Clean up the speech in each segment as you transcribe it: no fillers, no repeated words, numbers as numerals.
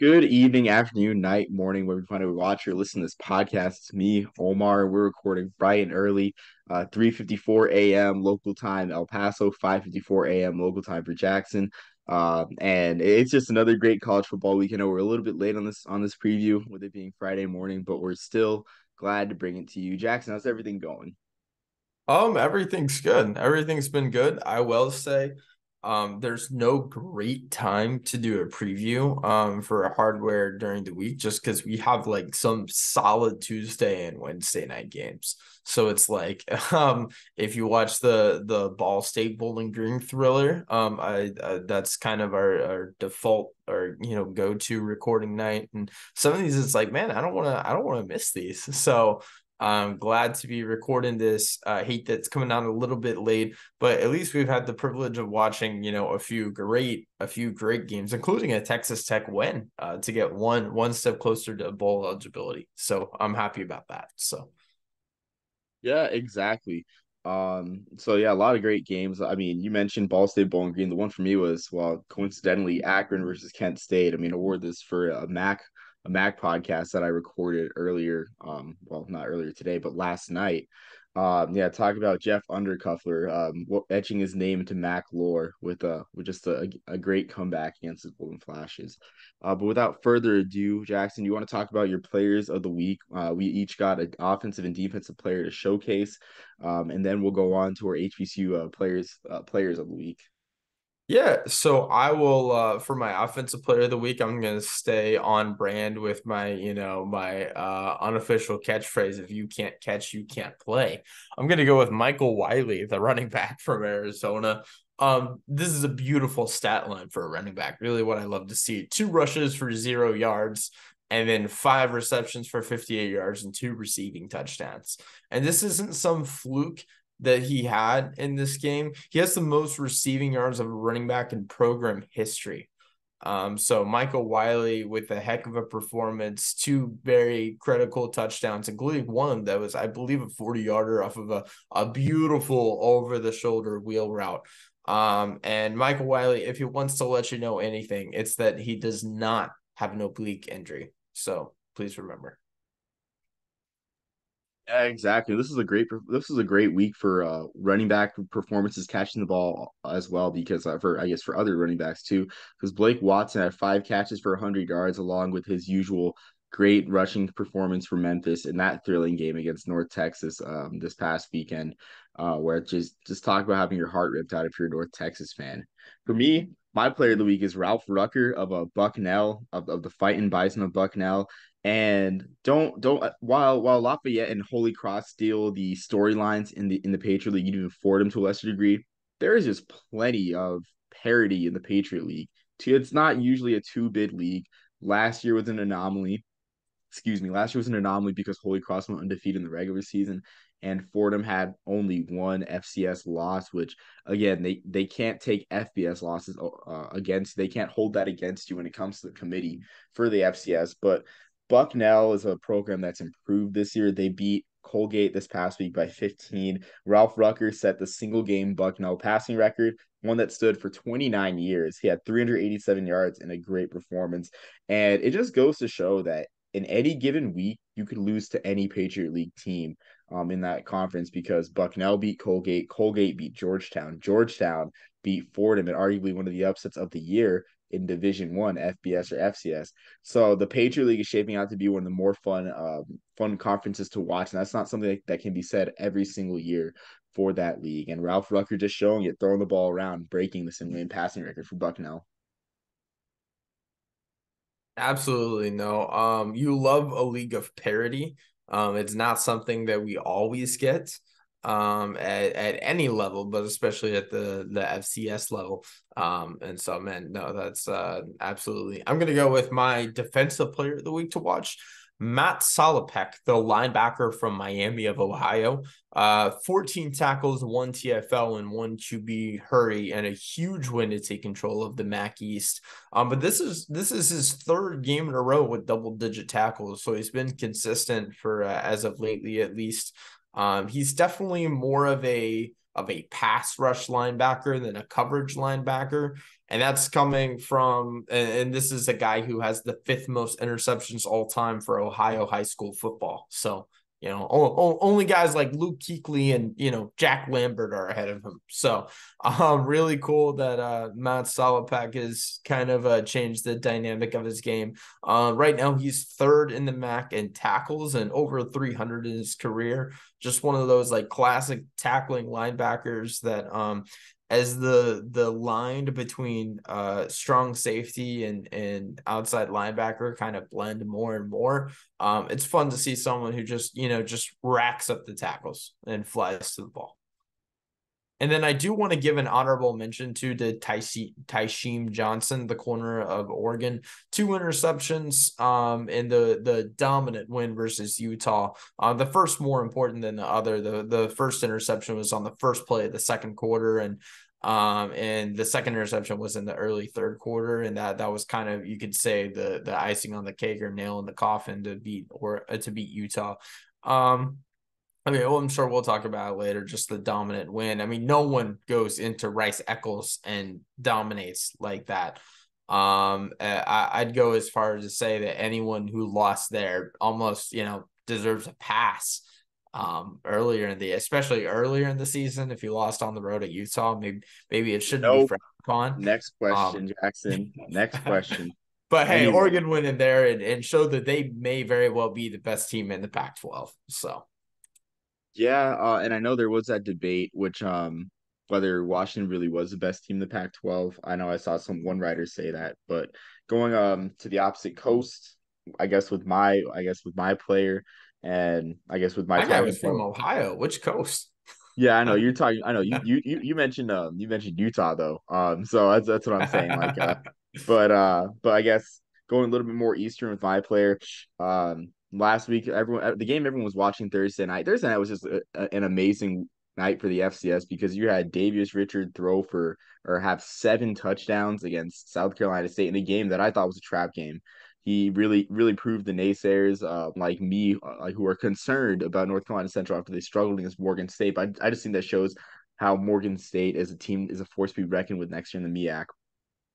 Good evening, afternoon, night, morning, wherever you find to watch or listen to this podcast. It's me, Omar. We're recording bright and early, 3:54 a.m. local time, El Paso, 5:54 a.m. local time for Jackson. And it's just another great college football weekend. We're a little bit late on this preview with it being Friday morning, but we're still glad to bring it to you. Jackson, how's everything going? Everything's good. Everything's been good. I will say, there's no great time to do a preview, for a hardware during the week, just because we have like some solid Tuesday and Wednesday night games. So it's like, if you watch the Ball State Bowling Green thriller, that's kind of our default or go to recording night. And some of these, it's like, man, I don't want to miss these. So. I'm glad to be recording this. Hate that's coming out a little bit late, but at least we've had the privilege of watching, a few great games, including a Texas Tech win, to get one step closer to bowl eligibility. So I'm happy about that. So Yeah, exactly. So yeah, a lot of great games. I mean, you mentioned Ball State Bowling Green. The one for me was, well, coincidentally, Akron versus Kent State. I mean, I wore this for a Mac podcast that I recorded earlier. Well, not earlier today, but last night. Yeah, talk about Jeff Undercuffler, etching his name into Mac lore with just a great comeback against the Golden Flashes. But without further ado, Jackson, you want to talk about your players of the week? We each got an offensive and defensive player to showcase, and then we'll go on to our HBCU players of the week. yeah, so I will for my offensive player of the week, I'm gonna stay on brand with my unofficial catchphrase, if you can't catch, you can't play. I'm gonna go with Michael Wiley, the running back from Arizona. This is a beautiful stat line for a running back. Really what I love to see. Two rushes for 0 yards, and then five receptions for 58 yards and two receiving touchdowns. And this isn't some fluke that he had in this game. He has the most receiving yards of a running back in program history. So Michael Wiley with a heck of a performance, two very critical touchdowns, including one that was, I believe, a 40-yarder off of a beautiful over-the-shoulder wheel route. And Michael Wiley, if he wants to let you know anything, it's that he does not have an oblique injury. So please remember. Yeah, exactly. This is a great week for running back performances catching the ball as well because for I guess for other running backs too because Blake Watson had 5 catches for 100 yards along with his usual great rushing performance for Memphis in that thrilling game against North Texas this past weekend where it just talk about having your heart ripped out if you're a North Texas fan. For me, my player of the week is Ralph Rucker of Bucknell of the Fighting Bison of Bucknell. And don't while Lafayette and Holy Cross steal the storylines in the Patriot League, even Fordham to a lesser degree, there is just plenty of parity in the Patriot League. It's not usually a two-bid league. Last year was an anomaly. Excuse me. Last year was an anomaly because Holy Cross went undefeated in the regular season, and Fordham had only one FCS loss, which again they can't take FBS losses against. They can't hold that against you when it comes to the committee for the FCS. But Bucknell is a program that's improved this year. They beat Colgate this past week by 15. Ralph Rucker set the single game Bucknell passing record, one that stood for 29 years. He had 387 yards and a great performance. And it just goes to show that in any given week, you could lose to any Patriot League team in that conference because Bucknell beat Colgate, Colgate beat Georgetown, Georgetown beat Fordham, and arguably one of the upsets of the year in Division One, FBS or FCS. So the Patriot League is shaping out to be one of the more fun conferences to watch, and that's not something that can be said every single year for that league. And Ralph Rucker just showing it, throwing the ball around, breaking the single game passing record for Bucknell. Absolutely no. You love a league of parity. It's not something that we always get at any level, but especially at the FCS level. And so, man, no, that's absolutely. I'm gonna go with my defensive player of the week to watch. Matt Salopek, the linebacker from Miami of Ohio, 14 tackles, one TFL, and one QB hurry, and a huge win to take control of the MAC East. But this is his third game in a row with double digit tackles, so he's been consistent for as of lately at least. He's definitely more of a of a pass rush linebacker than a coverage linebacker. And that's coming from, and this is a guy who has the 5th most interceptions all time for Ohio high school football. So, only guys like Luke Kuechly and, Jack Lambert are ahead of him. So, really cool that Matt Salopek has kind of changed the dynamic of his game. Right now, he's 3rd in the MAC in tackles and over 300 in his career. Just one of those like classic tackling linebackers that as the line between strong safety and outside linebacker kind of blend more and more. It's fun to see someone who just racks up the tackles and flies to the ball. And then I do want to give an honorable mention to Tysheem Johnson, the corner of Oregon. 2 interceptions in the dominant win versus Utah. The first more important than the other. The first interception was on the first play of the second quarter, and the second interception was in the early third quarter, and that was kind of, you could say, the icing on the cake or nail in the coffin to beat Utah. I'm sure we'll talk about it later, just the dominant win. No one goes into Rice-Eccles and dominates like that. I'd go as far as to say that anyone who lost there almost, deserves a pass especially earlier in the season. If you lost on the road at Utah, maybe it shouldn't be Nope. frowned upon. Next question, Jackson. Next question. But hey, Anyone. Oregon went in there and showed that they may very well be the best team in the Pac-12. So. Yeah, and I know there was that debate, which whether Washington really was the best team in the Pac-12. I know I saw one writer say that, but going to the opposite coast, I guess with my player, and I guess with my My guy talking was from point. Ohio. Which coast? Yeah, I know you're talking. I know you mentioned Utah though. So that's what I'm saying. Like, but I guess going a little bit more eastern with my player. Last week, the game everyone was watching Thursday night. Thursday night was just an amazing night for the FCS because you had Davius Richard throw for or have 7 touchdowns against South Carolina State in a game that I thought was a trap game. He really proved the naysayers like me, like who are concerned about North Carolina Central after they struggled against Morgan State. But I just think that shows how Morgan State as a team is a force to be reckoned with next year in the MEAC.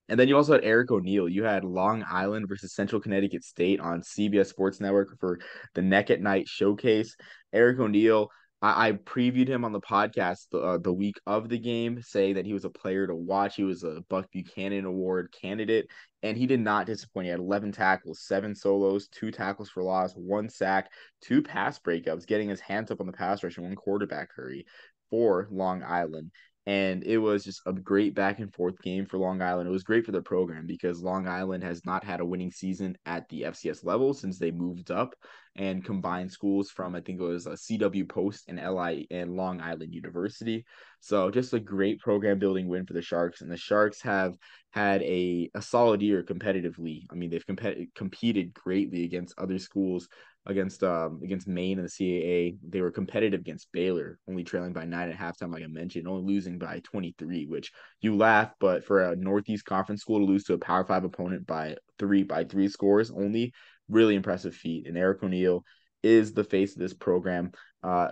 And then you also had Eric O'Neill. You had Long Island versus Central Connecticut State on CBS Sports Network for the Neck at Night showcase. Eric O'Neill, I previewed him on the podcast the week of the game, saying that he was a player to watch. He was a Buck Buchanan Award candidate, and he did not disappoint. He had 11 tackles, 7 solos, 2 tackles for loss, 1 sack, 2 pass breakups, getting his hands up on the pass rush and 1 quarterback hurry for Long Island. And it was just a great back and forth game for Long Island. It was great for the program because Long Island has not had a winning season at the FCS level since they moved up and combined schools from, I think it was a CW Post and LI and Long Island University. So just a great program building win for the Sharks. And the Sharks have had a solid year competitively. They've competed greatly against other schools against Maine and the CAA. They were competitive against Baylor, only trailing by 9 at halftime, like I mentioned, only losing by 23, which you laugh, but for a Northeast Conference school to lose to a Power 5 opponent by three scores only, really impressive feat. And Eric O'Neill is the face of this program.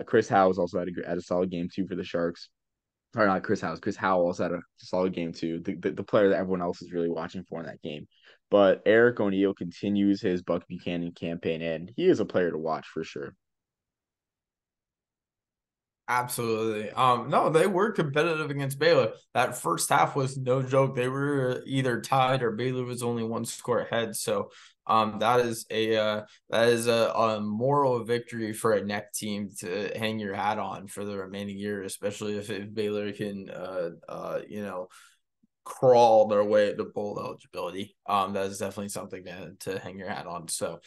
Chris Howe has also had a solid game too for the Sharks. Or not Chris Howe. Chris Howell also had a solid game too. The player that everyone else is really watching for in that game. But Eric O'Neill continues his Buck Buchanan campaign, and he is a player to watch for sure. Absolutely. No, they were competitive against Baylor. That first half was no joke. They were either tied or Baylor was only 1 score ahead. So, that is a moral victory for a neck team to hang your hat on for the remaining year, especially if Baylor can, crawl their way to bowl eligibility. That is definitely something to hang your hat on. So,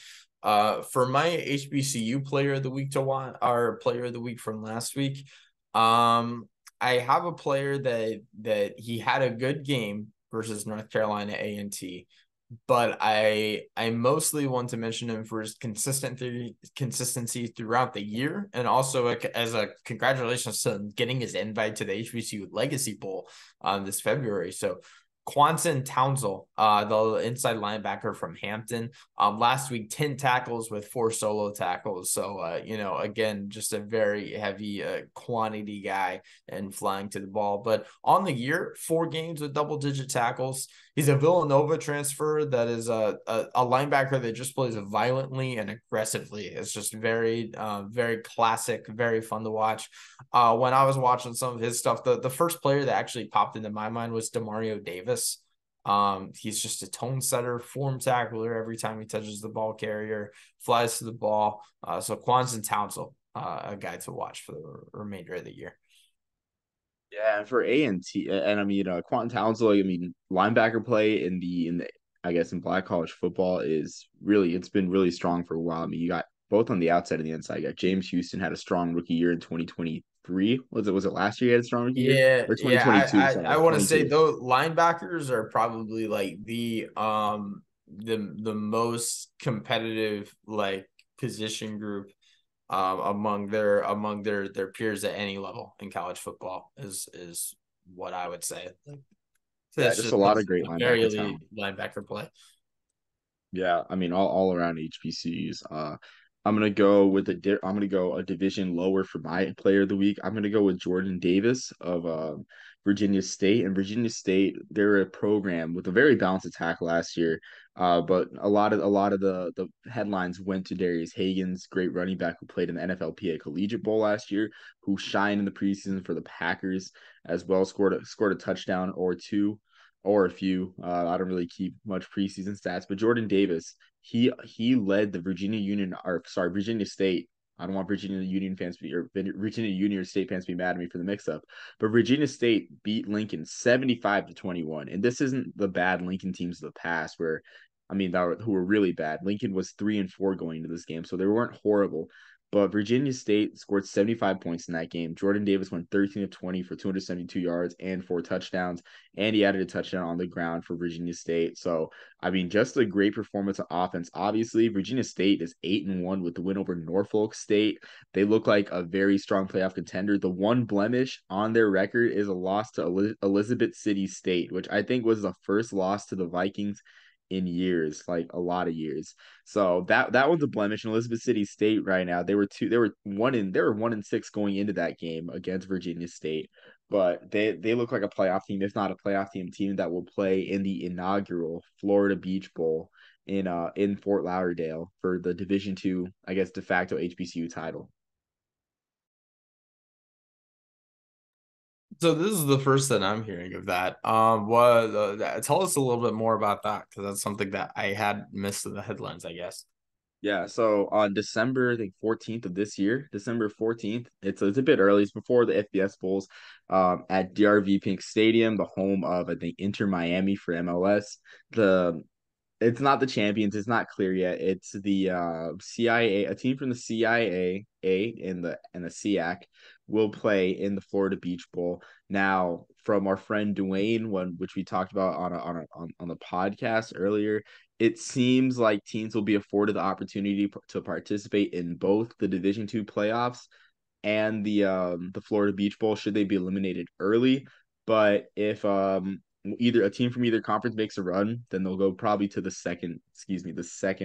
for my HBCU player of the week to watch, our player of the week from last week, I have a player that he had a good game versus North Carolina A&T, but I mostly want to mention him for his consistency throughout the year, and also as a congratulations to getting his invite to the HBCU Legacy Bowl this February. So Quanson Townsend, the inside linebacker from Hampton. Last week, 10 tackles with 4 solo tackles. So, again, just a very heavy quantity guy and flying to the ball. But on the year, 4 games with double-digit tackles. He's a Villanova transfer that is a linebacker that just plays violently and aggressively. It's just very, very classic, very fun to watch. When I was watching some of his stuff, the first player that actually popped into my mind was Demario Davis. He's just a tone setter, form tackler every time he touches the ball carrier, flies to the ball. So Quanson Townsend, a guy to watch for the remainder of the year. Yeah, and for A and T, and I mean, Quentin Townsend, I mean, linebacker play in the I guess in black college football is really it's been really strong for a while. I mean, you got both on the outside and the inside. You got James Houston had a strong rookie year in 2023. Was it last year he had a strong rookie year Yeah, or yeah. 2022? I Sorry, want to say 22. though linebackers are probably like the most competitive like position group among their peers at any level in college football is what I would say. Yeah, It's just just a lot it's of great a very linebacker talent. elite linebacker play. Yeah, I mean all around HBCUs. I'm gonna go a division lower for my player of the week. I'm gonna go with Jordan Davis of Virginia State. And Virginia State, they're a program with a very balanced attack last year. But a lot of the headlines went to Darius Hagan's great running back who played in the NFLPA Collegiate Bowl last year, who shined in the preseason for the Packers as well, scored a touchdown or two or a few. I don't really keep much preseason stats, but Jordan Davis, he led the Virginia State. I don't want Virginia Union fans to be or Virginia Union or State fans to be mad at me for the mix-up, but Virginia State beat Lincoln 75-21, and this isn't the bad Lincoln teams of the past where. I mean, who were really bad. Lincoln was 3-4 going into this game, so they weren't horrible. But Virginia State scored 75 points in that game. Jordan Davis went 13 of 20 for 272 yards and 4 touchdowns, and he added a touchdown on the ground for Virginia State. So, I mean, just a great performance on offense. Obviously, Virginia State is 8-1 with the win over Norfolk State. They look like a very strong playoff contender. The one blemish on their record is a loss to Elizabeth City State, which I think was the first loss to the Vikings in years, like a lot of years. So that was a blemish in Elizabeth City State right now. They were 1-6 going into that game against Virginia State. But they look like a playoff team, if not a playoff team that will play in the inaugural Florida Beach Bowl in Fort Lauderdale for the Division II, I guess de facto HBCU title. So this is the first that I'm hearing of that. Tell us a little bit more about that because that's something that I had missed in the headlines, I guess. Yeah, so on December, I think 14th of this year, December 14th, it's a bit early. It's before the FBS Bowls, at DRV Pink Stadium, the home of I think Inter Miami for MLS. The It's not the champions. It's not clear yet. It's the CIA, a team from the CIA and the SEAC will play in the Florida Beach Bowl. Now, from our friend Dwayne, which we talked about on the podcast earlier, it seems like teams will be afforded the opportunity to participate in both the Division II playoffs and the Florida Beach Bowl should they be eliminated early. But if either a team from either conference makes a run, then they'll go probably to the second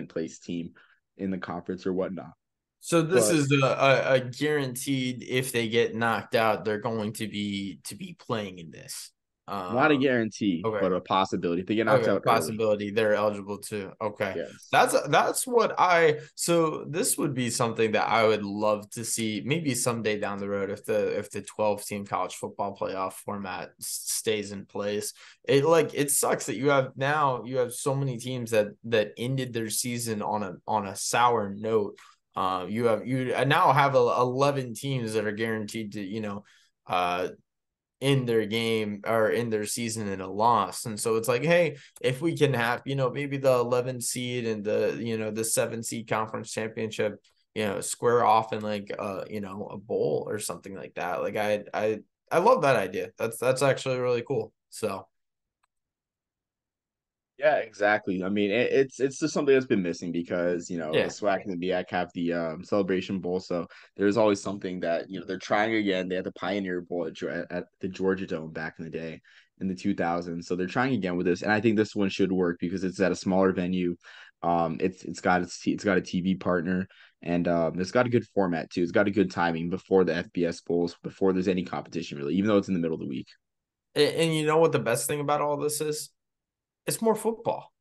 place team in the conference or whatnot. So this But is a guaranteed if they get knocked out, they're going to be playing in this. not a Um, guarantee, okay. but a possibility if they get knocked Okay, out early. possibility they're eligible too. Okay. Yes. That's what I so this would be something that I would love to see maybe someday down the road if the 12 team college football playoff format stays in place. It sucks that you have so many teams that ended their season on a sour note. You now have 11 teams that are guaranteed to, in their game or in their season in a loss. And so it's like, hey, if we can have, maybe the 11 seed and the 7 seed conference championship, square off in like a bowl or something like that. Like I love that idea. That's actually really cool. So Yeah, exactly. I mean, it's just something that's been missing because the yeah. SWAC and the BIAC have the Celebration Bowl, so there's always something that they're trying again. They had the Pioneer Bowl at the Georgia Dome back in the day, in the 2000s. So they're trying again with this, and I think this one should work because it's at a smaller venue. It's got a TV partner, and it's got a good format too. It's got a good timing before the FBS bowls, before there's any competition really, even though it's in the middle of the week. And you know what the best thing about all this is? It's more football.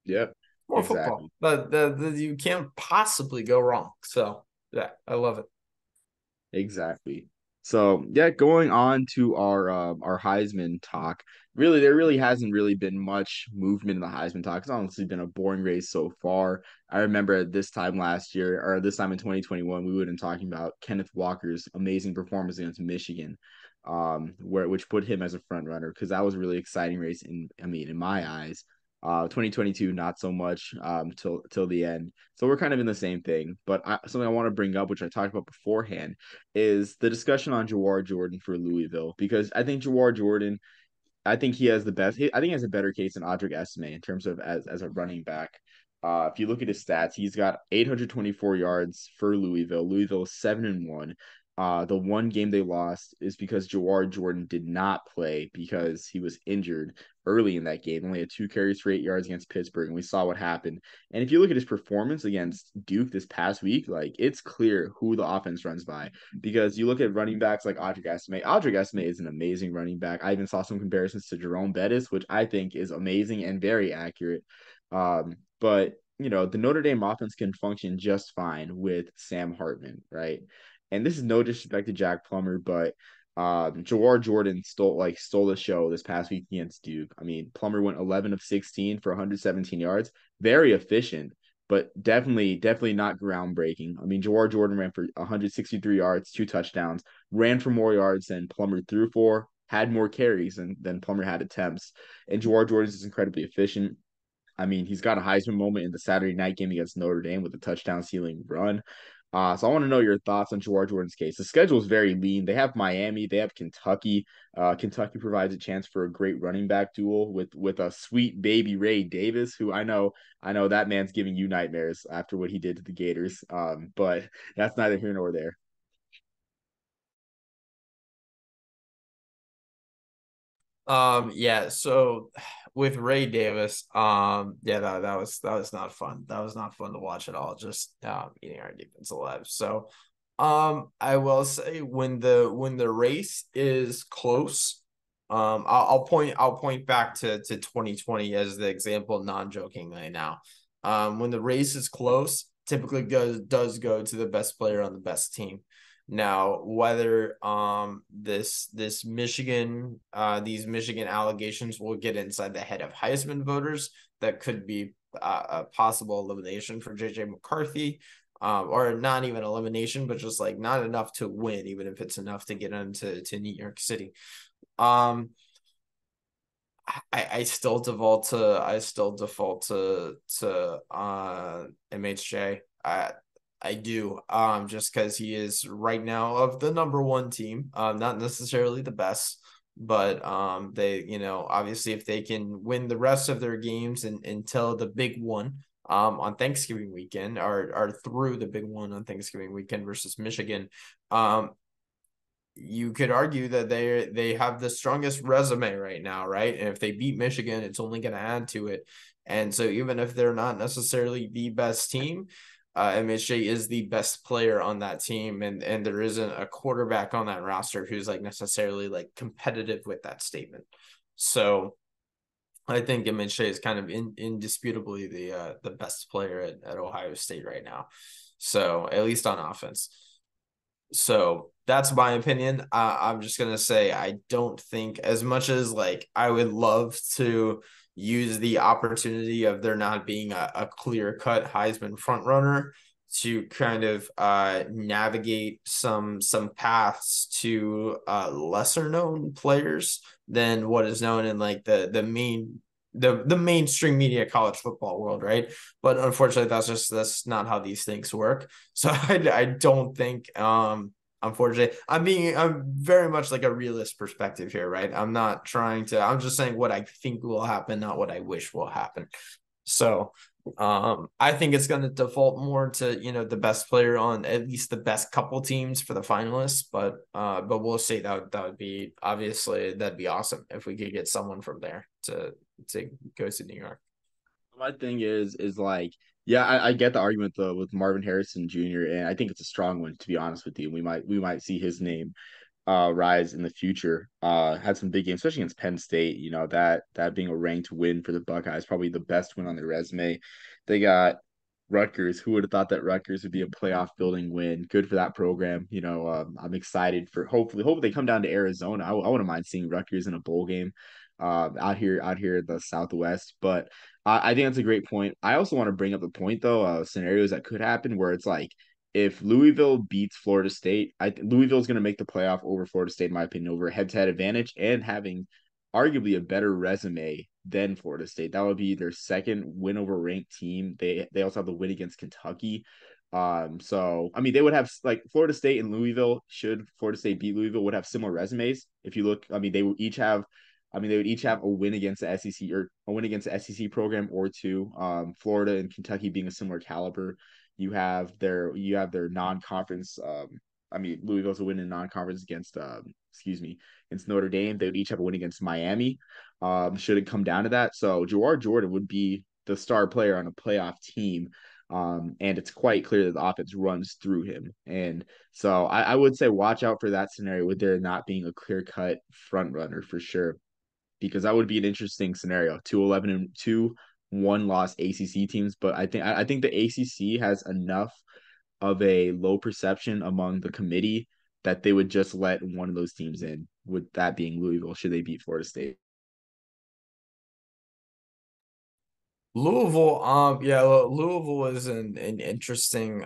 Yep, More football. exactly. You can't possibly go wrong. So yeah, I love it. Exactly. So yeah, going on to our Heisman talk. Really, there really hasn't really been much movement in the Heisman talk. It's honestly been a boring race so far. I remember at this time last year, or this time in 2021, we would have been talking about Kenneth Walker's amazing performance against Michigan, which put him as a front runner because that was a really exciting race in my eyes. 2022, not so much till the end. So we're kind of in the same thing. But something I want to bring up, which I talked about beforehand, is the discussion on Jawhar Jordan for Louisville because I think Jawhar Jordan, I think he has the best. I think he has a better case than Audric Esme in terms of as a running back. If you look at his stats, he's got 824 yards for Louisville. Louisville is 7-1. The one game they lost is because Jawhar Jordan did not play because he was injured early in that game. Only had 2 carries for 8 yards against Pittsburgh, and we saw what happened. And if you look at his performance against Duke this past week, like it's clear who the offense runs by because you look at running backs like Audric Esme. Audric Esme is an amazing running back. I even saw some comparisons to Jerome Bettis, which I think is amazing and very accurate. But the Notre Dame offense can function just fine with Sam Hartman, right? And this is no disrespect to Jack Plummer, but Jawhar Jordan stole the show this past week against Duke. I mean, Plummer went 11 of 16 for 117 yards, very efficient, but definitely not groundbreaking. I mean, Jawhar Jordan ran for 163 yards, 2 touchdowns, ran for more yards than Plummer threw for, had more carries than Plummer had attempts, and Jawhar Jordan is incredibly efficient. I mean, he's got a Heisman moment in the Saturday night game against Notre Dame with a touchdown ceiling run. So I want to know your thoughts on Jawhar Jordan's case. The schedule is very lean. They have Miami, they have Kentucky. Kentucky provides a chance for a great running back duel with a sweet baby Ray Davis, who I know that man's giving you nightmares after what he did to the Gators. But that's neither here nor there. Yeah, so with Ray Davis, yeah, that was not fun. That was not fun to watch at all. Just eating our defense alive. So I will say when the race is close, I'll point back to 2020 as the example, non-jokingly now. When the race is close, typically does go to the best player on the best team. Now, whether this Michigan these Michigan allegations will get inside the head of Heisman voters, that could be a possible elimination for JJ McCarthy, or not even elimination, but just like not enough to win, even if it's enough to get into New York City. Um, I still default to MHJ. I do, just because he is right now of the number one team, not necessarily the best, but they, obviously if they can win the rest of their games and until the big one on Thanksgiving weekend, or through the big one on Thanksgiving weekend versus Michigan, you could argue that they have the strongest resume right now, right? And if they beat Michigan, it's only going to add to it. And so even if they're not necessarily the best team, MHJ is the best player on that team, and there isn't a quarterback on that roster who's like necessarily like competitive with that statement. So I think MHJ is kind of indisputably the best player at Ohio State right now. So at least on offense. So that's my opinion. I'm just gonna say I don't think, as much as like I would love to use the opportunity of there not being a clear cut Heisman front runner to kind of navigate some paths to lesser known players than what is known in like the mainstream media college football world, right? But unfortunately, that's not how these things work. So I don't think unfortunately I'm very much like a realist perspective here, right? I'm not trying to, I'm just saying what I think will happen, not what I wish will happen. So I think it's going to default more to, the best player on at least the best couple teams for the finalists. But we'll see. That would be, obviously, that'd be awesome if we could get someone from there to go to New York. My thing is like, yeah, I get the argument though with Marvin Harrison Jr. and I think it's a strong one to be honest with you. We might see his name rise in the future. Had some big games, especially against Penn State. You know that being a ranked win for the Buckeyes, probably the best win on their resume. They got Rutgers. Who would have thought that Rutgers would be a playoff building win? Good for that program. You know, I'm excited for hopefully they come down to Arizona. I wouldn't mind seeing Rutgers in a bowl game, out here in the Southwest. But I think that's a great point. I also want to bring up the point though, scenarios that could happen where it's like if Louisville beats Florida State, Louisville is going to make the playoff over Florida State, in my opinion, over a head-to-head advantage and having arguably a better resume than Florida State. That would be their second win over ranked team. They also have the win against Kentucky. So I mean, they would have like Florida State and Louisville. Should Florida State beat Louisville, would have similar resumes. If you look, I mean, they would each have. I mean, they would each have a win against the SEC or a win against the SEC program or two. Florida and Kentucky being a similar caliber. You have their non-conference. I mean, Louisville's a win in non-conference against against Notre Dame. They would each have a win against Miami. Should it come down to that, so Jawhar Jordan would be the star player on a playoff team. And it's quite clear that the offense runs through him. And so I would say watch out for that scenario with there not being a clear cut front runner for sure, because that would be an interesting scenario. 2-11 and 2 1-loss ACC teams, but I think the ACC has enough of a low perception among the committee that they would just let one of those teams in. With that being Louisville, should they beat Florida State? Louisville, yeah, Louisville is an interesting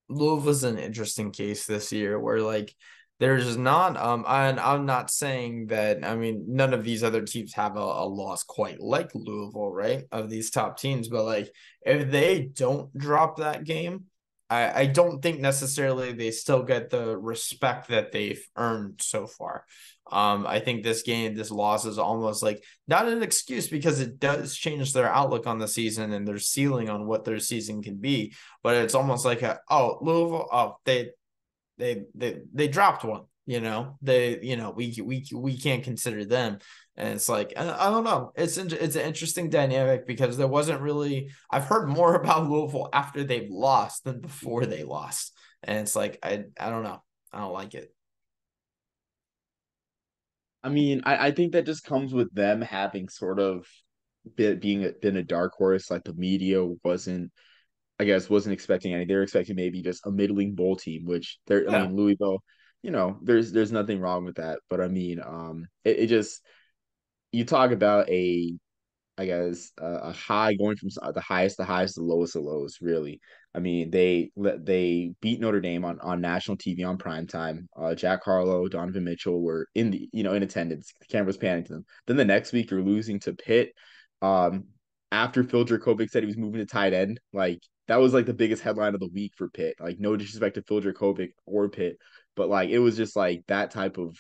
Louisville's an interesting case this year where like there's not and I'm not saying that, I mean, none of these other teams have a loss quite like Louisville, right? Of these top teams, but like if they don't drop that game, I don't think necessarily they still get the respect that they've earned so far. I think this loss is almost like not an excuse because it does change their outlook on the season and their ceiling on what their season can be, but it's almost like Louisville, they dropped one, we can't consider them. And it's like, I don't know, it's an interesting dynamic because there wasn't really, I've heard more about Louisville after they've lost than before they lost, and it's like I don't know, I don't like it. I mean, I think that just comes with them having sort of been a dark horse. Like the media wasn't expecting any. They were expecting maybe just a middling bowl team, which I Yeah. mean, Louisville, there's nothing wrong with that. But I mean, it just you talk about a high going from the highest to highest, the lowest of lows, really. I mean, they beat Notre Dame on national TV on prime time. Jack Harlow, Donovan Mitchell were in attendance. The camera was panning to them. Then the next week, you're losing to Pitt. Um, after Phil Dracovic said he was moving to tight end, like that was like the biggest headline of the week for Pitt. Like no disrespect to Phil Dracovic or Pitt, but like it was just like that type of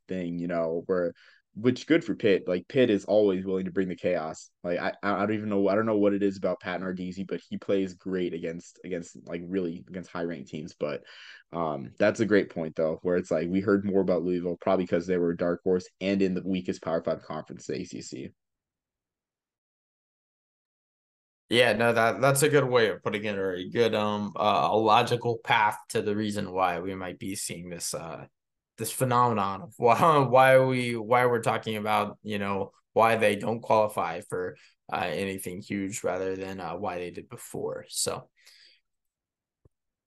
thing, where which good for Pitt. Like Pitt is always willing to bring the chaos. Like I don't even know, I don't know what it is about Pat Narduzzi, but he plays great against like really against high ranked teams. But that's a great point though, where it's like we heard more about Louisville probably because they were a dark horse and in the weakest Power Five conference, the ACC. Yeah, no, that's a good way of putting it, or a good a logical path to the reason why we might be seeing this phenomenon of why we're talking about, why they don't qualify for anything huge rather than why they did before. So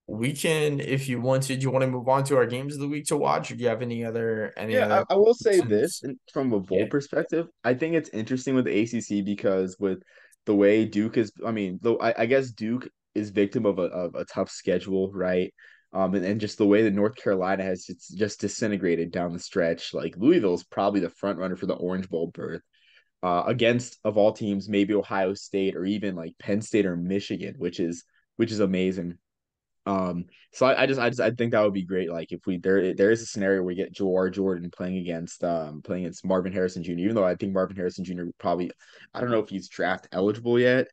we can, if you want to, do you want to move on to our games of the week to watch, or do you have any Yeah, other I will say this questions? from a bowl Yeah. perspective. I think it's interesting with the ACC because with the way Duke is, I mean, though I guess Duke is victim of a tough schedule, right? And just the way that North Carolina has just disintegrated down the stretch. Like Louisville is probably the front runner for the Orange Bowl berth, against of all teams, maybe Ohio State or even like Penn State or Michigan, which is amazing. So I think that would be great. Like if we there is a scenario where we get Jawhar Jordan playing against Marvin Harrison Jr. Even though I think Marvin Harrison Jr. probably I don't know if he's draft eligible yet.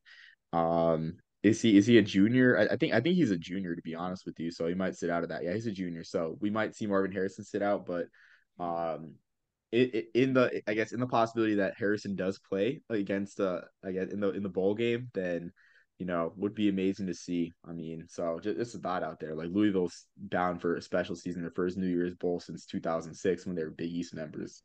Is he a junior? I think he's a junior to be honest with you. So he might sit out of that. Yeah, he's a junior. So we might see Marvin Harrison sit out, but um, in the I guess in the possibility that Harrison does play against I guess in the bowl game, then would be amazing to see. I mean, so just a thought out there. Like Louisville's bound for a special season, their first New Year's Bowl since 2006 when they were Big East members.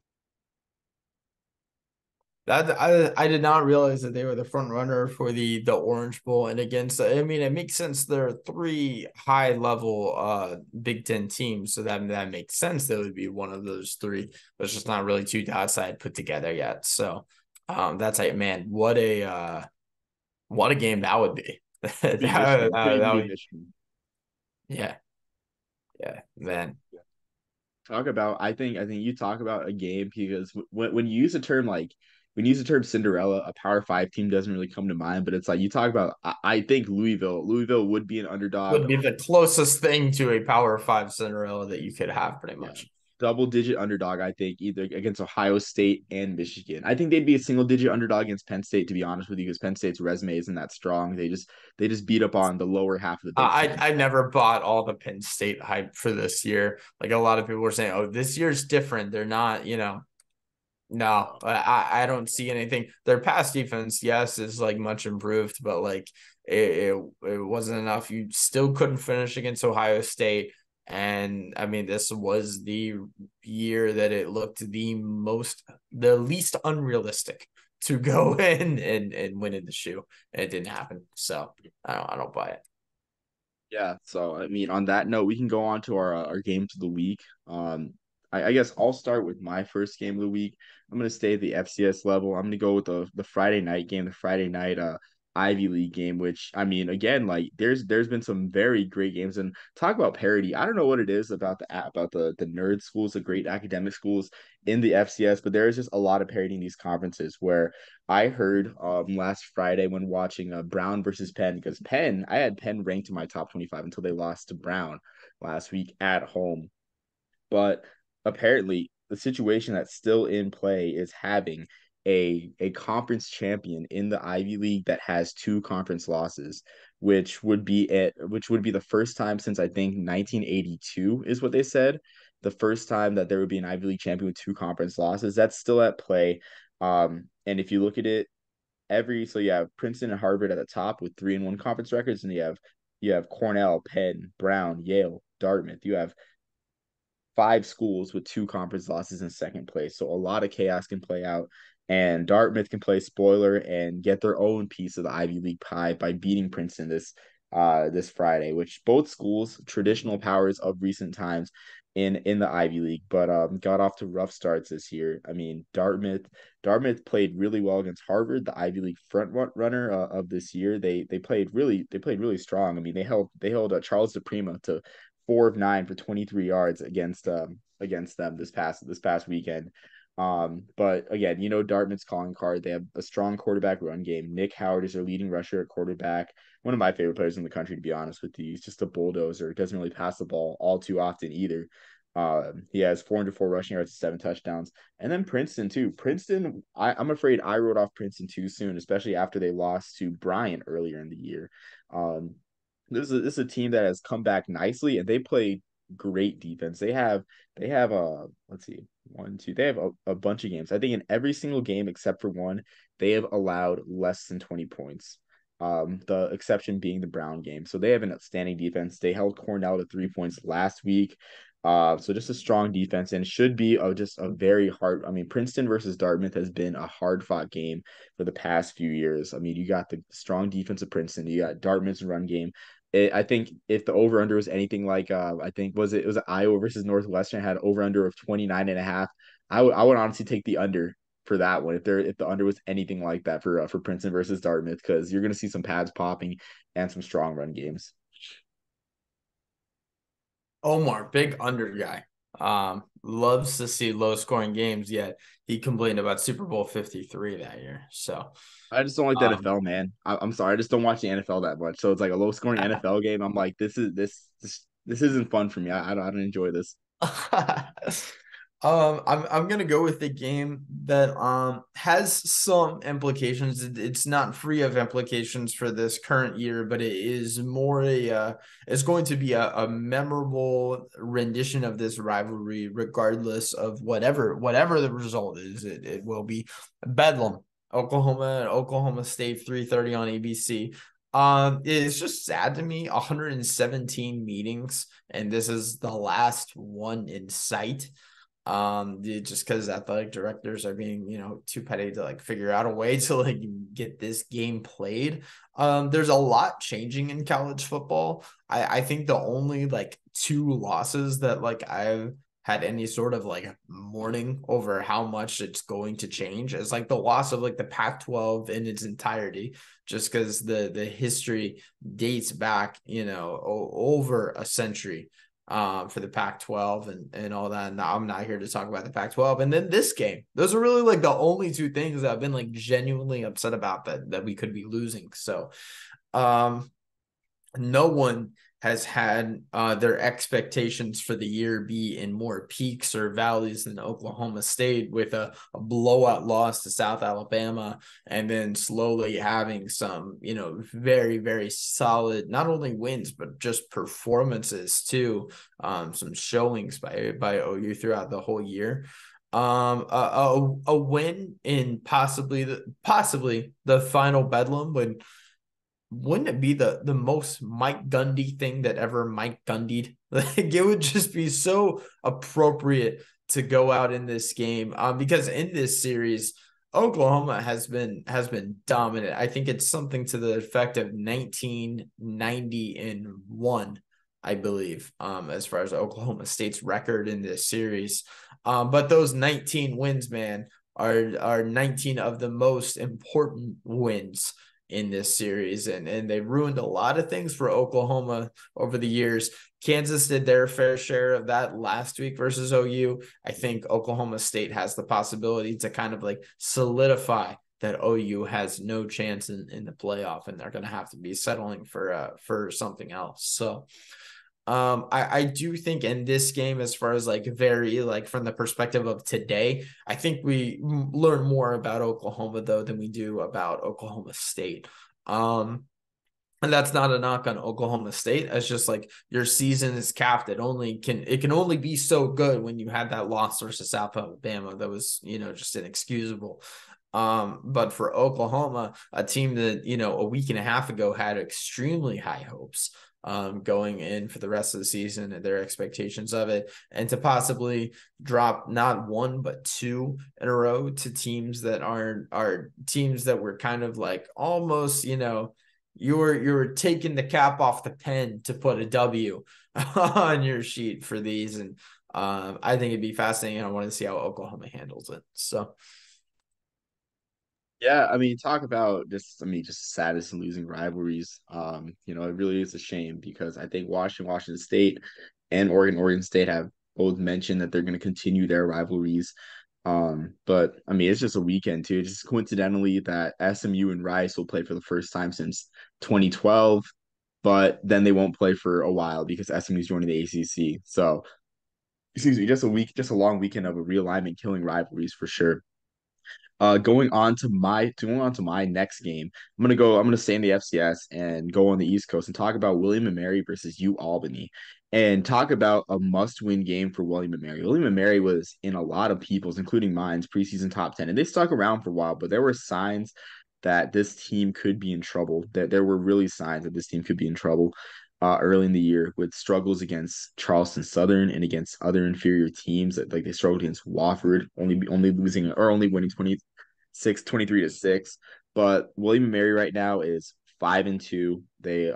That I did not realize that they were the front runner for the Orange Bowl and against I mean it makes sense there are three high level Big Ten teams so that makes sense that would be one of those three but it's just not really two dots I had put together yet so that's like man what a game that would be that, Be Michigan. Could even that be would Michigan. yeah man Talk about I think you talk about a game because when you use a term like when you use the term Cinderella, a Power Five team doesn't really come to mind. But it's like you talk about I think Louisville would be an underdog. would be the closest thing to a Power Five Cinderella that you could have pretty Yeah. much. Double digit underdog, I think, either against Ohio State and Michigan. I think they'd be a single digit underdog against Penn State, to be honest with you, because Penn State's resume isn't that strong. They just beat up on the lower half of the Big Ten. I never bought all the Penn State hype for this year. Like a lot of people were saying, "Oh, this year's different." They're not, no, I don't see anything. Their pass defense, yes, is like much improved, but like it wasn't enough. You still couldn't finish against Ohio State, and I mean, this was the year that it looked the least unrealistic to go in and win in the shoe. And it didn't happen, so I don't buy it. Yeah, so I mean, on that note, we can go on to our games of the week. I guess I'll start with my first game of the week. I'm gonna stay at the FCS level. I'm gonna go with the Friday night game, the Friday night Ivy League game, which I mean, again, like there's been some very great games and talk about parity. I don't know what it is about the nerd schools, the great academic schools in the FCS, but there is just a lot of parity in these conferences where I heard last Friday when watching Brown versus Penn because I had Penn ranked in my top 25 until they lost to Brown last week at home. But apparently, the situation that's still in play is having a conference champion in the Ivy League that has two conference losses, which would be the first time since I think 1982 is what they said. The first time that there would be an Ivy League champion with two conference losses. That's still at play. And if you look at it, so you have Princeton and Harvard at the top with 3-1 conference records, and you have Cornell, Penn, Brown, Yale, Dartmouth. You have five schools with two conference losses in second place. So a lot of chaos can play out. And Dartmouth can play spoiler and get their own piece of the Ivy League pie by beating Princeton this Friday, which both schools, traditional powers of recent times in the Ivy League, but got off to rough starts this year. I mean, Dartmouth played really well against Harvard, the Ivy League front runner of this year. They played really strong. I mean, they held Charles DePrima to 4 of 9 for 23 yards against them this past weekend. But again, Dartmouth's calling card. They have a strong quarterback run game. Nick Howard is their leading rusher at quarterback. One of my favorite players in the country, to be honest with you. He's just a bulldozer. Doesn't really pass the ball all too often either. He has 404 rushing yards, 7 touchdowns, and then Princeton too. Princeton, I'm afraid I wrote off Princeton too soon, especially after they lost to Bryant earlier in the year. Um, this is a team that has come back nicely, and they play great defense. They have let's see, one, two. They have a bunch of games. I think in every single game except for one, they have allowed less than 20 points. The exception being the Brown game. So they have an outstanding defense. They held Cornell to 3 points last week. So just a strong defense and should be just a very hard. I mean, Princeton versus Dartmouth has been a hard fought game for the past few years. I mean, you got the strong defense of Princeton, you got Dartmouth's run game. I think if the over under was anything like I think it was Iowa versus Northwestern had over under of 29.5. I would honestly take the under for that one if the under was anything like that for Princeton versus Dartmouth because you're gonna see some pads popping and some strong run games. Omar, big under guy. Loves to see low scoring games, yet he complained about Super Bowl 53 that year. So, I just don't like the um, NFL, man. I'm sorry, I just don't watch the NFL that much. So it's like a low scoring NFL game. I'm like, this isn't fun for me. I don't enjoy this. I'm gonna go with the game that has some implications. It's not free of implications for this current year, but it is more it's going to be a memorable rendition of this rivalry, regardless of whatever the result is. It will be Bedlam, Oklahoma and Oklahoma State 3:30 on ABC. It's just sad to me. 117 meetings, and this is the last one in sight. Just because athletic directors are being, too petty to like figure out a way to like get this game played. There's a lot changing in college football. I think the only like two losses that like I've had any sort of like mourning over how much it's going to change is like the loss of like the Pac-12 in its entirety, just because the history dates back, over a century for the Pac-12 and all that. And I'm not here to talk about the Pac-12. And then this game, those are really like the only two things that I've been like genuinely upset about that we could be losing. So, um, no one has had their expectations for the year be in more peaks or valleys than Oklahoma State, with a blowout loss to South Alabama, and then slowly having some, very, very solid, not only wins, but just performances too. Some showings by OU throughout the whole year. A win in possibly the final Bedlam, when wouldn't it be the most Mike Gundy thing that ever Mike Gundied? Like, it would just be so appropriate to go out in this game, because in this series Oklahoma has been dominant. I think it's something to the effect of 1990-1, I believe, as far as Oklahoma State's record in this series. But those 19 wins, man, are 19 of the most important wins in this series, and they ruined a lot of things for Oklahoma over the years. Kansas did their fair share of that last week versus OU. I think Oklahoma State has the possibility to kind of like solidify that OU has no chance in the playoff, and they're going to have to be settling for something else. So I do think in this game, as far as like very like from the perspective of today, I think we learn more about Oklahoma though than we do about Oklahoma State. And that's not a knock on Oklahoma State. It's just like your season is capped. It can only be so good when you had that loss versus South Alabama that was, just inexcusable. But for Oklahoma, a team that, a week and a half ago had extremely high hopes going in for the rest of the season and their expectations of it, and to possibly drop not one but two in a row to teams that are teams that were kind of like almost, you were taking the cap off the pen to put a W on your sheet for these. And I think it'd be fascinating. I want to see how Oklahoma handles it. So Yeah, I mean, talk about just saddest and losing rivalries. It really is a shame because I think Washington State, and Oregon State have both mentioned that they're going to continue their rivalries. But I mean, it's just a weekend too. It's just coincidentally that SMU and Rice will play for the first time since 2012, but then they won't play for a while because SMU's joining the ACC. So, excuse me, just a long weekend of a realignment killing rivalries for sure. Going on to my next game. I'm gonna stay in the FCS and go on the East Coast and talk about William and Mary versus U Albany, and talk about a must-win game for William and Mary. William and Mary was in a lot of people's, including mine's, preseason top 10, and they stuck around for a while, but there were signs that this team could be in trouble. That there were really signs that this team could be in trouble early in the year, with struggles against Charleston Southern and against other inferior teams. Like they struggled against Wofford, only winning 23-6. But William and Mary right now is 5-2. They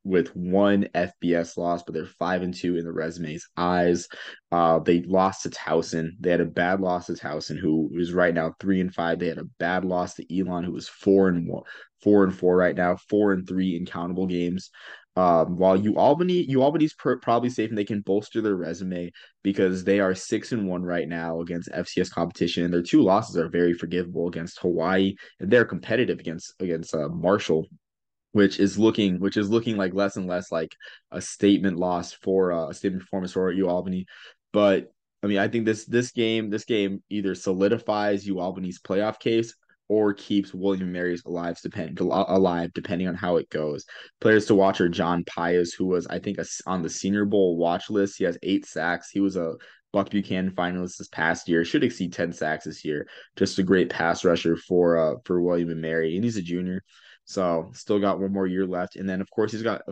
with one FBS loss, but they're 5-2 in the resume's eyes. They lost to Towson. They had a bad loss to Towson, who is right now 3-5. They had a bad loss to Elon, who was 4-1, 4-4 right now, 4-3 in countable games. While U Albany's probably safe and they can bolster their resume because they are 6-1 right now against FCS competition, and their two losses are very forgivable against Hawaii, and they're competitive against Marshall, which is looking like less and less like a statement loss for a statement performance for U Albany. But I mean, I think this game either solidifies U Albany's playoff case or keeps William Mary's alive depending on how it goes. Players to watch are John Pius, who was I think on the Senior Bowl watch list. He has 8 sacks. He was a Buck Buchanan finalist this past year. Should exceed 10 sacks this year. Just a great pass rusher for William and Mary, and he's a junior. So still got one more year left. And then of course we got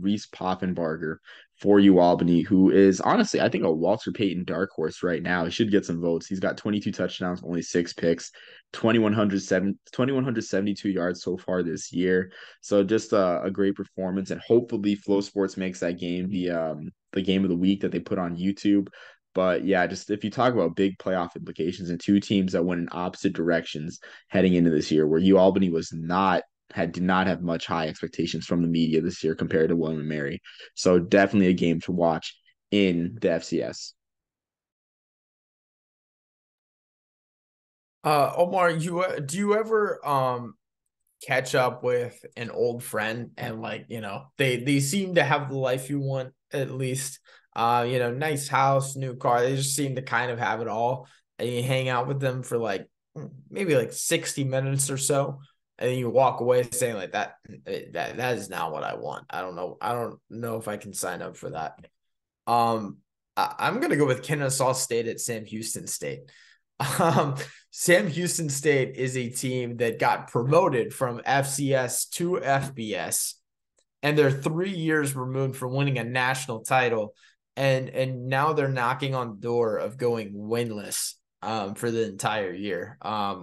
Reese Poffenbarger for U Albany, who is honestly, I think a Walter Payton dark horse right now. He should get some votes. He's got 22 touchdowns, only 6 picks, 2,172 yards so far this year. So just a great performance. And hopefully Flow Sports makes that game the game of the week that they put on YouTube. But yeah, just if you talk about big playoff implications and two teams that went in opposite directions heading into this year, where U Albany did not have much high expectations from the media this year compared to William and Mary. So definitely a game to watch in the FCS. Omar, do you ever catch up with an old friend and like, they seem to have the life you want at least. Nice house, new car. They just seem to kind of have it all. And you hang out with them for like maybe like 60 minutes or so. And then you walk away saying like that is not what I want. I don't know. I don't know if I can sign up for that. I'm gonna go with Kennesaw State at Sam Houston State. Um, Sam Houston State is a team that got promoted from FCS to FBS, and they're 3 years removed from winning a national title, and now they're knocking on the door of going winless for the entire year. I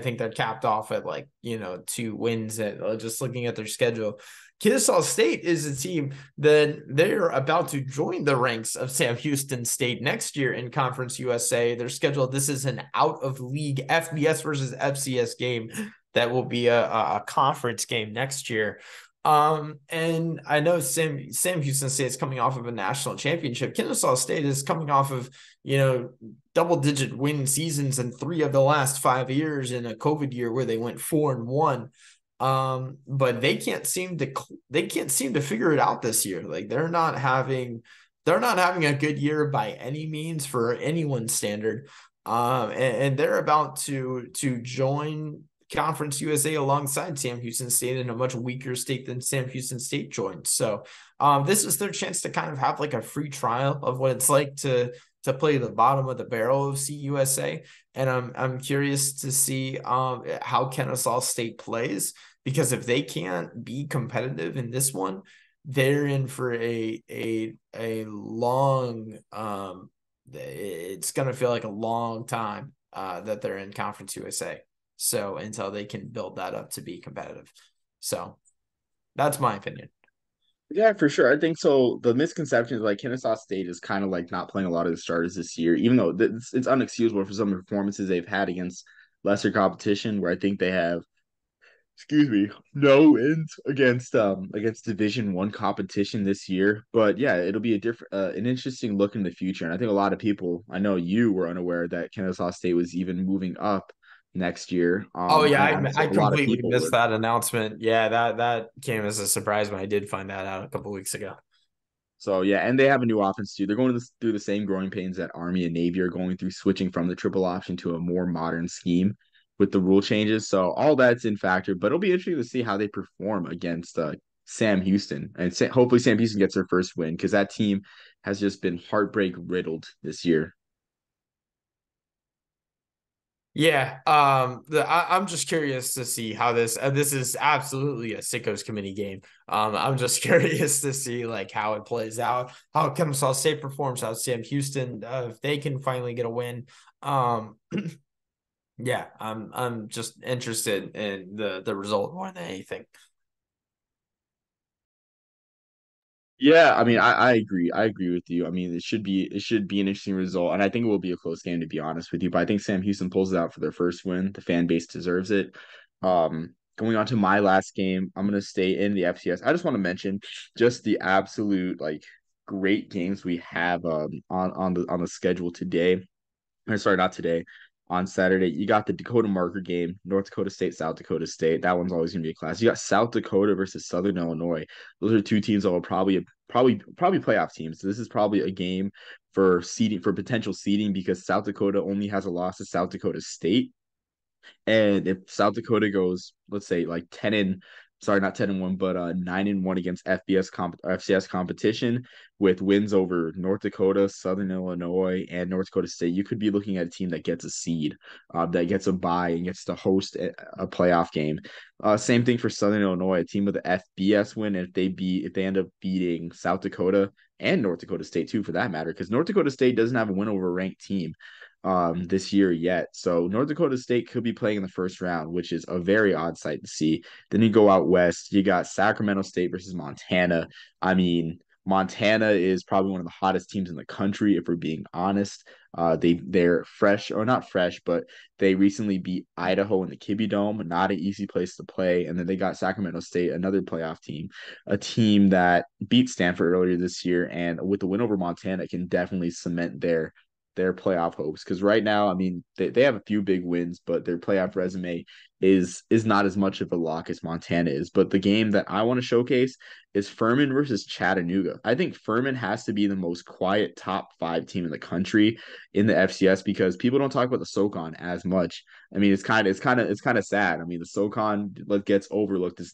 think they're capped off at like 2 wins. At just looking at their schedule, Kennesaw State is a team that they're about to join the ranks of Sam Houston State next year in Conference USA. They're scheduled. This is an out of league FBS versus FCS game that will be a conference game next year. And I know Sam Houston State is coming off of a national championship. Kennesaw State is coming off of, double-digit win seasons in 3 of the last 5 years in a COVID year where they went 4-1. But they can't seem to figure it out this year. Like they're not having a good year by any means for anyone's standard. And they're about to join Conference USA alongside Sam Houston State in a much weaker state than Sam Houston State joined. So this is their chance to kind of have like a free trial of what it's like to play the bottom of the barrel of CUSA. And I'm curious to see how Kennesaw State plays, because if they can't be competitive in this one, they're in for a long it's going to feel like a long time that they're in Conference USA. So until they can build that up to be competitive. So that's my opinion. Yeah, for sure. I think so. The misconception is like Kennesaw State is kind of like not playing a lot of the starters this year, even though it's unexcusable for some of the performances they've had against lesser competition, where I think they have, excuse me, no wins against Division 1 competition this year. But yeah, it'll be an interesting look in the future. And I think a lot of people, I know you were unaware that Kennesaw State was even moving up next year. Oh yeah, Honestly, I a lot of completely people missed were. that announcement. Yeah, that came as a surprise when I did find that out a couple weeks ago. So yeah, and they have a new offense too. They're going through the same growing pains that Army and Navy are going through, switching from the triple option to a more modern scheme with the rule changes. So all that's in factor, but it'll be interesting to see how they perform against Sam Houston, and hopefully Sam Houston gets their first win because that team has just been heartbreak riddled this year. Yeah, I'm just curious to see how this is absolutely a sickos committee game. I'm just curious to see like how it plays out, how Kennesaw State performs, how Sam Houston if they can finally get a win. Um, yeah, I'm just interested in the result more than anything. Yeah, I mean, I agree. I agree with you. I mean, it should be an interesting result, and I think it will be a close game to be honest with you. But I think Sam Houston pulls it out for their first win. The fan base deserves it. going on to my last game, I'm gonna stay in the FCS. I just want to mention just the absolute like great games we have on the schedule today. Or sorry, not today. On Saturday, you got the Dakota Marker game, North Dakota State, South Dakota State. That one's always gonna be a class. You got South Dakota versus Southern Illinois. Those are two teams that will probably playoff teams. So this is probably a game for seeding for potential seeding because South Dakota only has a loss to South Dakota State. And if South Dakota goes, let's say like 10 and sorry, not 10-1, but 9-1 against FCS competition with wins over North Dakota, Southern Illinois, and North Dakota State, you could be looking at a team that gets a seed, that gets a bye and gets to host a playoff game. Same thing for Southern Illinois, a team with the FBS win. If they end up beating South Dakota and North Dakota State too, for that matter, because North Dakota State doesn't have a win over a ranked team this year yet. So North Dakota State could be playing in the first round, which is a very odd sight to see. Then you go out west, you got Sacramento State versus Montana. I mean, Montana is probably one of the hottest teams in the country, if we're being honest. They're fresh or not fresh, but they recently beat Idaho in the Kibby Dome, not an easy place to play. And then they got Sacramento State, another playoff team, a team that beat Stanford earlier this year, and with the win over Montana, can definitely cement their playoff hopes because right now, I mean, they have a few big wins, but their playoff resume is not as much of a lock as Montana is. But the game that I want to showcase is Furman versus Chattanooga. I think Furman has to be the most quiet top five team in the country in the FCS because people don't talk about the SoCon as much. I mean, it's kind of sad. I mean, the SoCon gets overlooked. It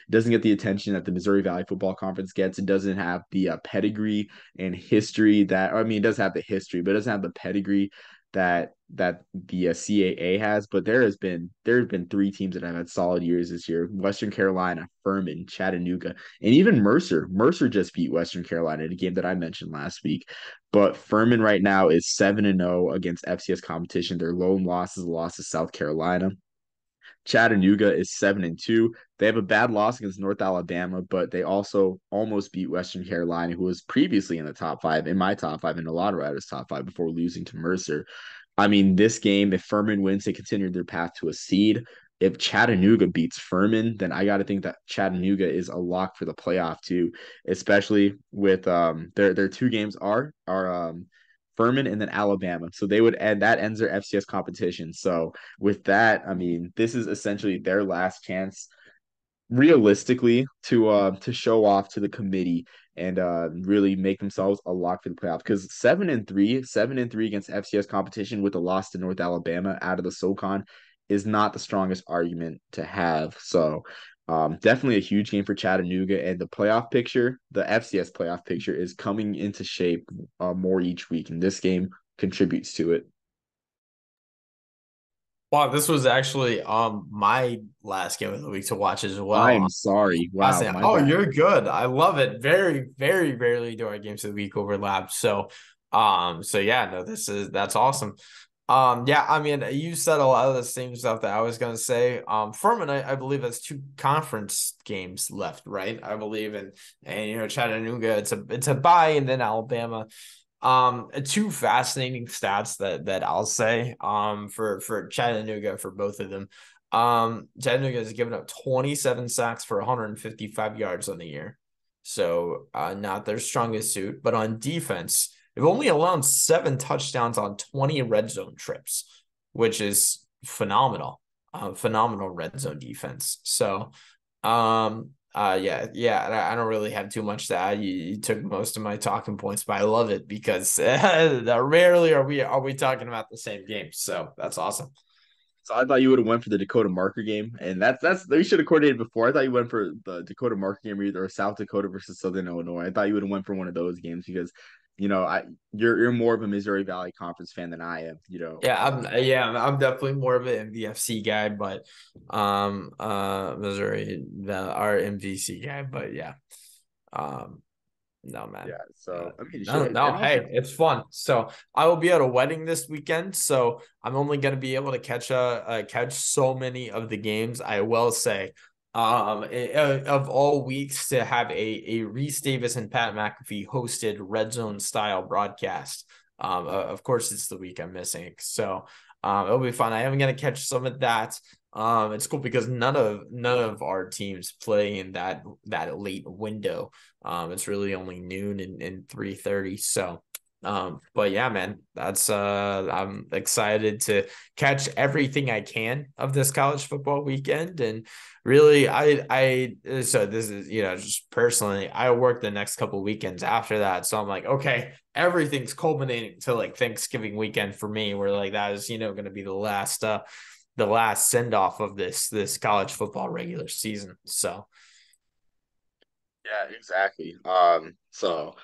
doesn't get the attention that the Missouri Valley Football Conference gets. It doesn't have the pedigree and history that I mean, it does have the history, but it doesn't have the pedigree that the CAA has. But there have been three teams that have had solid years this year: Western Carolina, Furman, Chattanooga, and even Mercer. Mercer just beat Western Carolina in a game that I mentioned last week. But Furman right now is 7-0 against FCS competition. Their lone loss is a loss to South Carolina. Chattanooga is 7-2. They have a bad loss against North Alabama, but they also almost beat Western Carolina, who was previously in the top five, in my top five, in a lot of writers' top five before losing to Mercer. I mean, this game, if Furman wins, they continue their path to a seed. If Chattanooga beats Furman, then I got to think that Chattanooga is a lock for the playoff too, especially with their two games are Furman and then Alabama. So they would end that ends their FCS competition. So with that, I mean, this is essentially their last chance realistically to show off to the committee and really make themselves a lock for the playoff because 7-3 against FCS competition with a loss to North Alabama out of the SoCon is not the strongest argument to have. So definitely a huge game for Chattanooga, and the playoff picture, the FCS playoff picture, is coming into shape more each week, and this game contributes to it. Wow, this was actually my last game of the week to watch as I well. am sorry. Wow, Fascinating. my Oh, bad. you're good. I love it. Very, very rarely do our games of the week overlap. So yeah, no, that's awesome. Yeah, I mean, you said a lot of the same stuff that I was gonna say. Furman, I believe has two conference games left, right? I believe, and Chattanooga, it's a bye, and then Alabama. Two fascinating stats that I'll say. For Chattanooga, for both of them. Chattanooga has given up 27 sacks for 155 yards on the year. So not their strongest suit, but on defense, they've only allowed 7 touchdowns on 20 red zone trips, which is phenomenal. Phenomenal red zone defense. So yeah. I don't really have too much to add. You took most of my talking points, but I love it because rarely are we talking about the same game. So that's awesome. So I thought you would have went for the Dakota Marker game, and that's we should have coordinated before. I thought you went for the Dakota Marker game or South Dakota versus Southern Illinois. I thought you would have went for one of those games because you're more of a Missouri Valley Conference fan than I am. I'm definitely more of an MVFC guy, but Missouri our MVC guy, but yeah. Um No, man. Yeah. So I mean, No, shit, and no. also Hey, it's fun. So I will be at a wedding this weekend. So I'm only going to be able to catch so many of the games. I will say, of all weeks to have a Reese Davis and Pat McAfee hosted Red Zone style broadcast. Of course, it's the week I'm missing. So it'll be fun. I am going to catch some of that. It's cool because none of our teams play in that late window. It's really only noon and 3:30. So but yeah, man, that's I'm excited to catch everything I can of this college football weekend. And really, so this is, just personally, I work the next couple weekends after that. So I'm like, okay, everything's culminating to like Thanksgiving weekend for me, where like that is, going to be the last send off of this college football regular season. So Yeah, exactly. So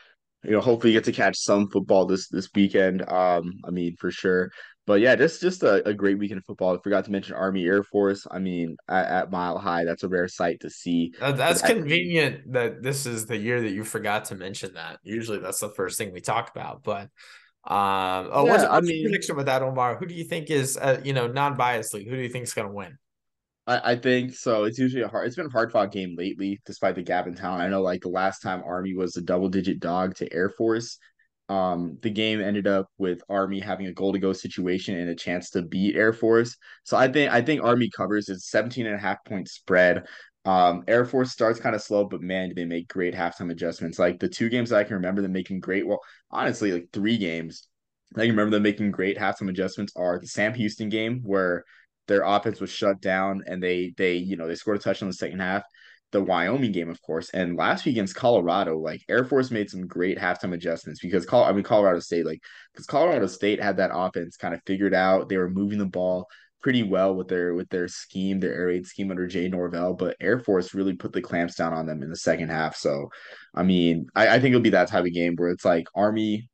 hopefully you get to catch some football this weekend. I mean, for sure. But yeah, just a great weekend of football. I forgot to mention Army Air Force. I mean, at Mile High, that's a rare sight to see for that's that game. convenient that this is the year that you forgot to mention that. Usually that's the first thing we talk about. But oh, what's Yeah, I what's your mean, prediction with that, Omar? Who do you think is non-biasedly? Who do you think is going to win? I think so. It's usually it's been a hard fought game lately, despite the gap in talent. I know like the last time Army was a double digit dog to Air Force. The game ended up with Army having a goal to go situation and a chance to beat Air Force. So I think Army covers. It's 17.5 point spread. Air Force starts kind of slow, but man, do they make great halftime adjustments. Like the two games that I can remember them making great, well, honestly, like three games. I can remember them making great halftime adjustments are the Sam Houston game where their offense was shut down and they scored a touchdown in the second half. The Wyoming game, of course, and last week against Colorado, like Air Force made some great halftime adjustments because Colorado State, like because Colorado State had that offense kind of figured out. They were moving the ball pretty well with their scheme, their air raid scheme under Jay Norvell, but Air Force really put the clamps down on them in the second half. So, I mean, I think it'll be that type of game where it's like Army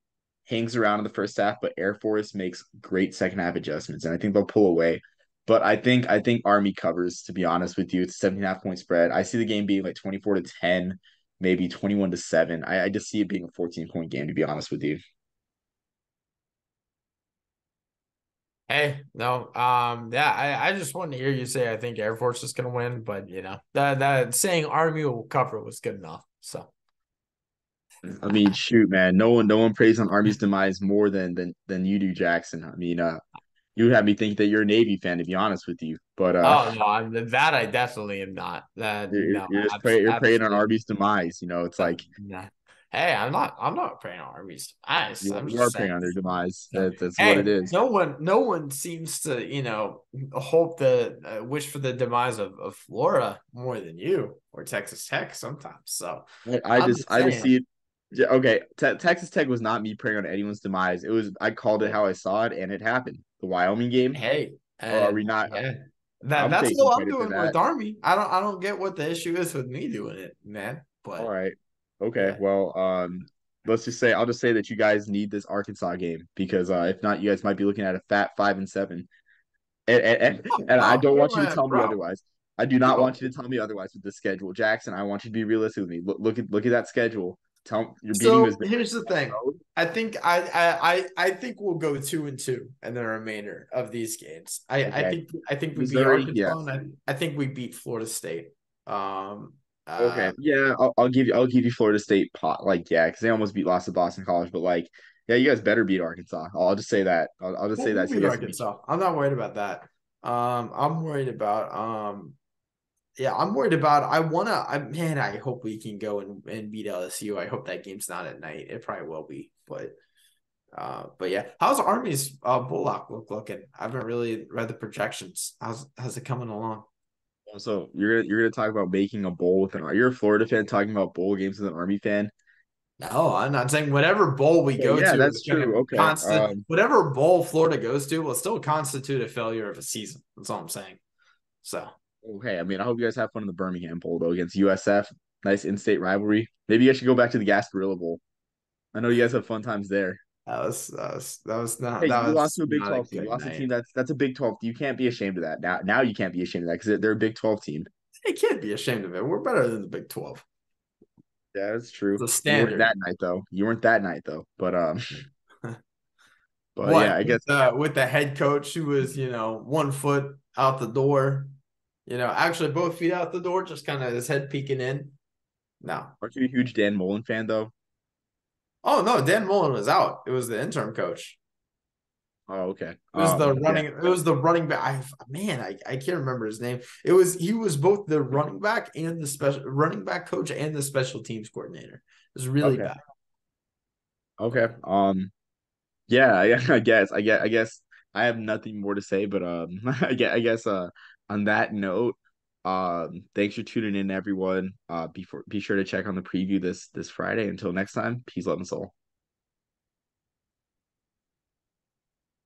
hangs around in the first half, but Air Force makes great second half adjustments, and I think they'll pull away. But I think Army covers, to be honest with you. It's a 17.5 point spread. I see the game being like 24-10, maybe 21-7. I just see it being a 14 point game, to be honest with you. Hey, no, yeah, I just wanted to hear you say I think Air Force is going to win, but that saying Army will cover was good enough. So I mean, shoot, man. No one prays on Army's demise more than you do, Jackson. I mean, you have me think that you're a Navy fan, to be honest with you. But oh no, I definitely am not. That you're, no, you're just praying on absolutely. Army's demise. It's like Nah. Hey, I'm not praying on Arby's. I'm you are just praying saying. on their demise. No. That's what it Hey, is. no one seems to, hope wish for the demise of Florida more than you or Texas Tech sometimes. So I I'm just just I just saying. see it. Yeah, okay, Texas Tech was not me praying on anyone's demise. It was I called it Hey, how I saw it, and it happened. The Wyoming game, hey, or are we and not? yeah, that I'm that's taking all I'm credit for doing that. with Army. I don't get what the issue is with me doing it, man. All But right, okay. yeah. Well, I'll just say that you guys need this Arkansas game because if not, you guys might be looking at a fat 5-7. And I Oh, don't want you to man, tell me bro, otherwise. I do not bro. want you to tell me otherwise with the schedule, Jackson. I want you to be realistic with me. Look at that schedule. Tell you're beating So Missouri here's the on thing. the road. I think we'll go 2-2 in the remainder of these games. Okay, I think we beat Missouri, yeah. Arkansas and I think we beat Florida State. Um Okay, uh yeah. I'll give you Florida State pot like yeah, because they almost lost to Boston College, but like yeah, you guys better beat Arkansas. I'll just say that. I'll just say we'll that so beat you guys can be. Arkansas. I'm not worried about that. I'm worried about yeah, I'm worried about I hope we can go and beat LSU. I hope that game's not at night. It probably will be, but yeah. How's Army's Bullock looking? I haven't really read the projections. How's it coming along? So you're gonna talk about making a bowl with an. You're a Florida fan talking about bowl games with an Army fan. No, I'm not saying whatever bowl we Okay, go yeah, to that's is going to true. Okay. whatever bowl Florida goes to will still constitute a failure of a season. That's all I'm saying. So Okay. I mean, I hope you guys have fun in the Birmingham Bowl though against USF. Nice in-state rivalry. Maybe you guys should go back to the Gasparilla Bowl. I know you guys have fun times there. Hey, that you lost was to a Big not a 12 team. You good lost to a team night. that's a Big 12. You can't be ashamed of that. Now you can't be ashamed of that because they're a Big 12 team. They can't be ashamed of it. We're better than the Big 12. Yeah, that's true. The You weren't standard. that night though. You weren't that night though. But yeah, What I guess with the head coach who was 1 foot out the door, actually both feet out the door, just kind of his head peeking in. No. aren't you a huge Dan Mullen fan though? Oh no, Dan Mullen was out. It was the interim coach. Oh, okay. It was the Yeah. running. It was the running back. I can't remember his name. He was both the running back and the special running back coach and the special teams coordinator. It was really Okay. bad. Okay. Yeah, yeah, I guess I have nothing more to say, but I guess on that note, thanks for tuning in, everyone. Be sure to check on the preview this Friday. Until next time, peace, love, and soul.